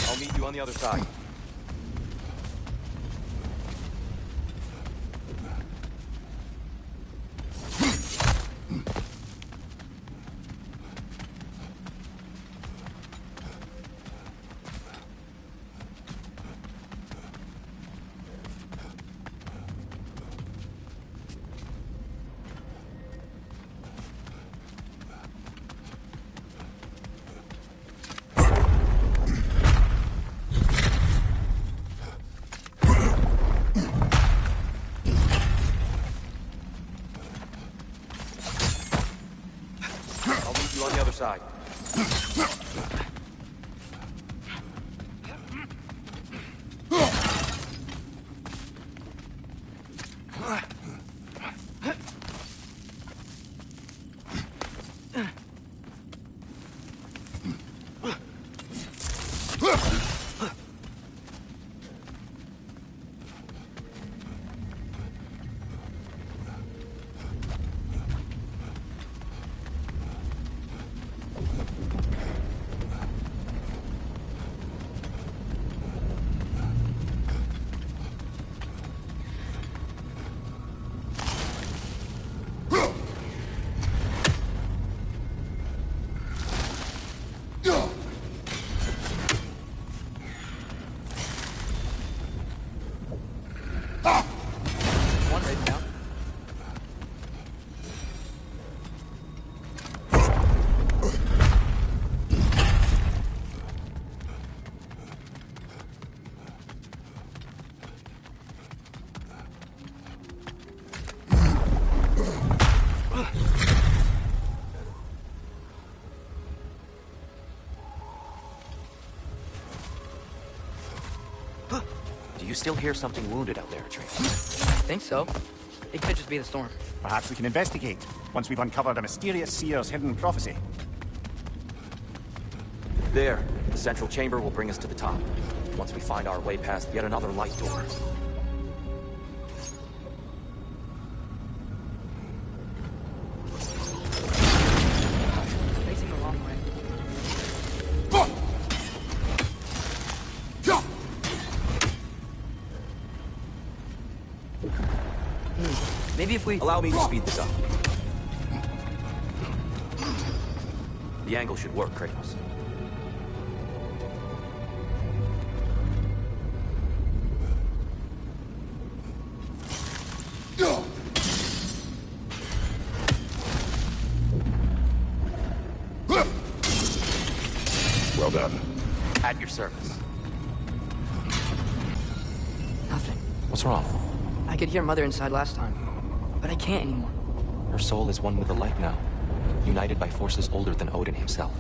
I'll meet you on the other side. You on the other side. One right now. Do you still hear something wounded out there, Atreus? I think so. It could just be the storm. Perhaps we can investigate, once we've uncovered a mysterious seer's hidden prophecy. There. The central chamber will bring us to the top. Once we find our way past yet another light door. Maybe if we... Allow me to speed this up. The angle should work, Kratos. Well done. At your service. Nothing. What's wrong? I could hear Mother inside last time, but I can't anymore. Her soul is one with the light now, united by forces older than Odin himself.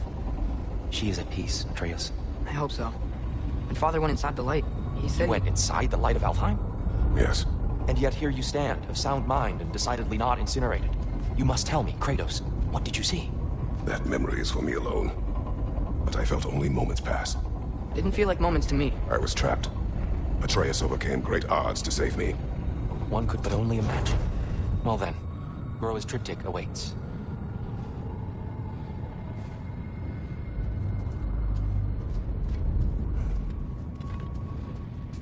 She is at peace, Atreus. I hope so. When Father went inside the light, he said... You went inside the light of Alfheim? Yes. And yet here you stand, of sound mind and decidedly not incinerated. You must tell me, Kratos, what did you see? That memory is for me alone. But I felt only moments pass. Didn't feel like moments to me. I was trapped. Atreus overcame great odds to save me. One could but only imagine. Well then, Groa's triptych awaits.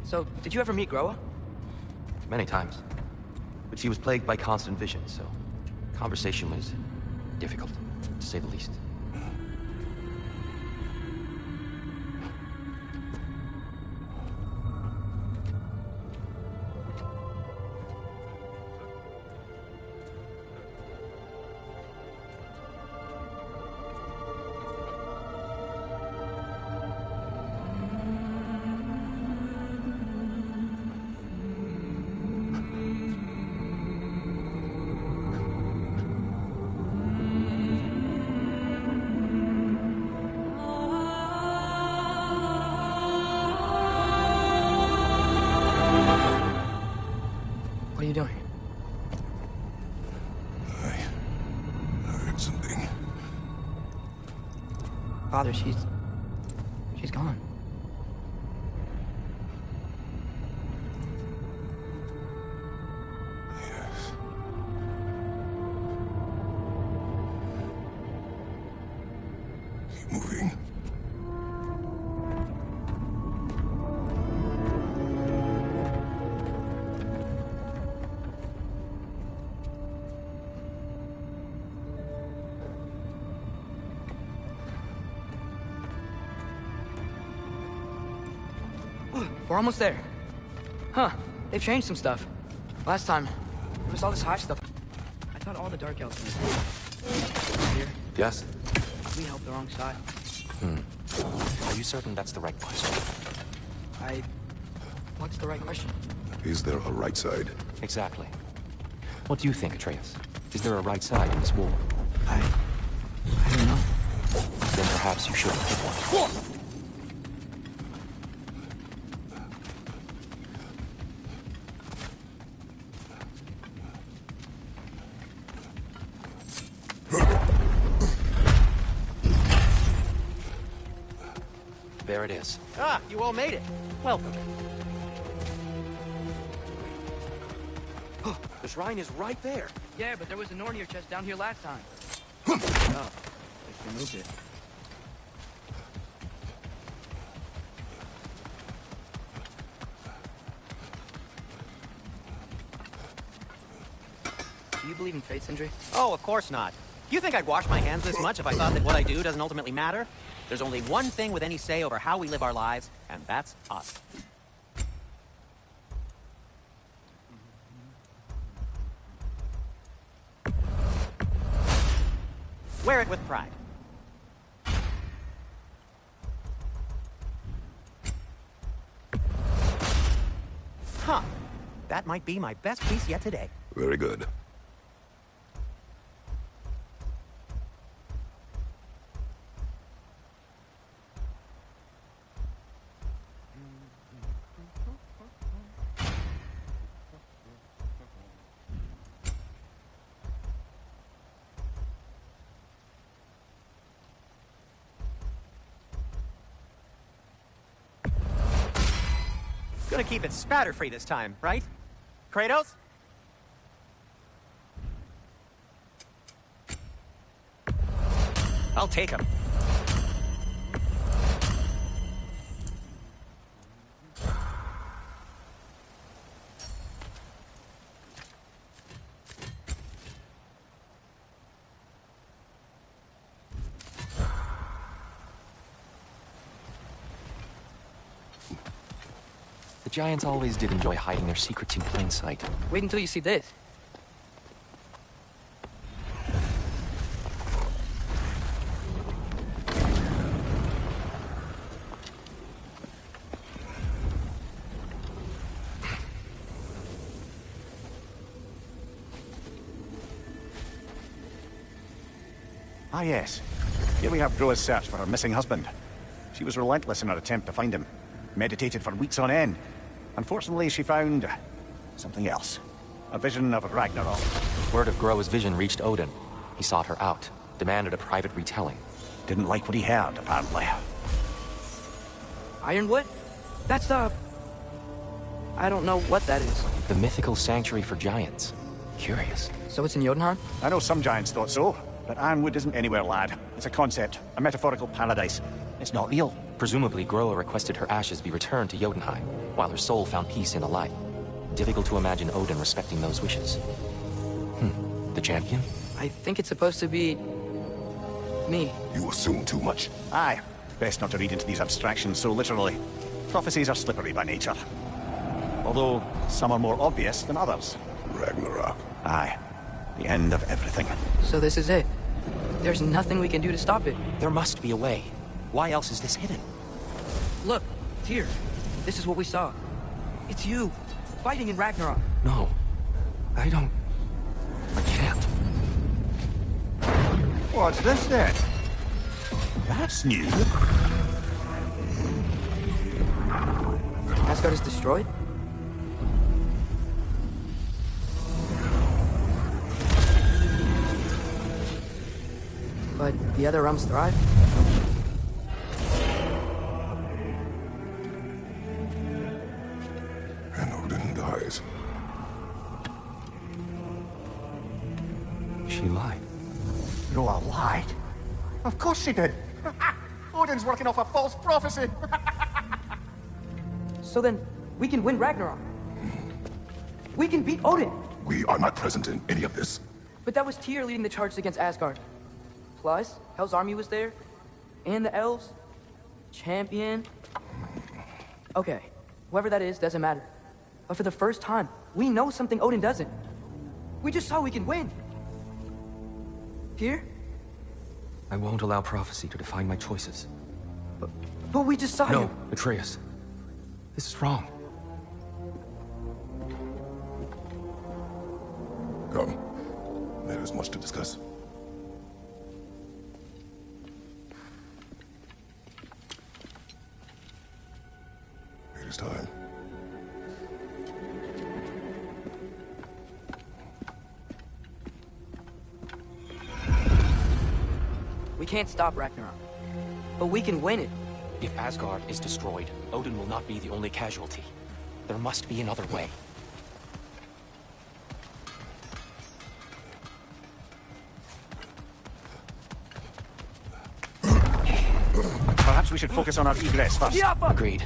So, did you ever meet Groa? Many times. But she was plagued by constant visions, so conversation was difficult, to say the least. What are you doing? I heard something. Father, she's gone. Yes. Keep moving. We're almost there. Huh. They've changed some stuff. Last time, there was all this high stuff. I thought all the Dark Elves were here. Yes? We helped the wrong side. Are you certain that's the right question? What's the right question? Is there a right side? Exactly. What do you think, Atreus? Is there a right side in this war? I don't know. Then perhaps you shouldn't pick one. There it is. Ah, you all made it. Welcome. The shrine is right there. Yeah, but there was a Nornir chest down here last time. Oh, they removed it. Do you believe in fate, Sindri? Oh, of course not. Do you think I'd wash my hands this much if I thought that what I do doesn't ultimately matter? There's only one thing with any say over how we live our lives, and that's us. Wear it with pride. Huh. That might be my best piece yet today. Very good. Gonna keep it spatter-free this time, right? Kratos? I'll take him. The giants always did enjoy hiding their secrets in plain sight. Wait until you see this. Ah, yes. Here we have Groa's search for her missing husband. She was relentless in her attempt to find him. Meditated for weeks on end. Unfortunately, she found something else. A vision of Ragnarok. Word of Groa's vision reached Odin. He sought her out, demanded a private retelling. Didn't like what he heard, apparently. Ironwood? That's the... I don't know what that is. The mythical sanctuary for giants. Curious. So it's in Jotunheim? I know some giants thought so, but Ironwood isn't anywhere, lad. It's a concept, a metaphorical paradise. It's not real. Presumably, Groa requested her ashes be returned to Jotunheim, while her soul found peace in the light. Difficult to imagine Odin respecting those wishes. The champion? I think it's supposed to be... me. You assume too much. Aye. Best not to read into these abstractions so literally. Prophecies are slippery by nature. Although, some are more obvious than others. Ragnarok. Aye. The end of everything. So this is it. There's nothing we can do to stop it. There must be a way. Why else is this hidden? Look, here. This is what we saw. It's you, fighting in Ragnarok. No. I can't. What's this then? That's new. Asgard is destroyed? But the other realms thrive? And Odin dies. She lied. Groa lied. Of course she did. Odin's working off a false prophecy. So then, we can win Ragnarok. We can beat Odin. We are not present in any of this. But that was Tyr leading the charge against Asgard. Plus, Hell's army was there. And the elves. Champion. Okay, whoever that is doesn't matter. But for the first time, we know something Odin doesn't. We just saw we can win. Tyr? I won't allow prophecy to define my choices. But we just saw you. No, Atreus. This is wrong. Come. There is much to discuss. It is time. We can't stop Ragnarok. But we can win it. If Asgard is destroyed, Odin will not be the only casualty. There must be another way. Perhaps we should focus on our egress first. Agreed.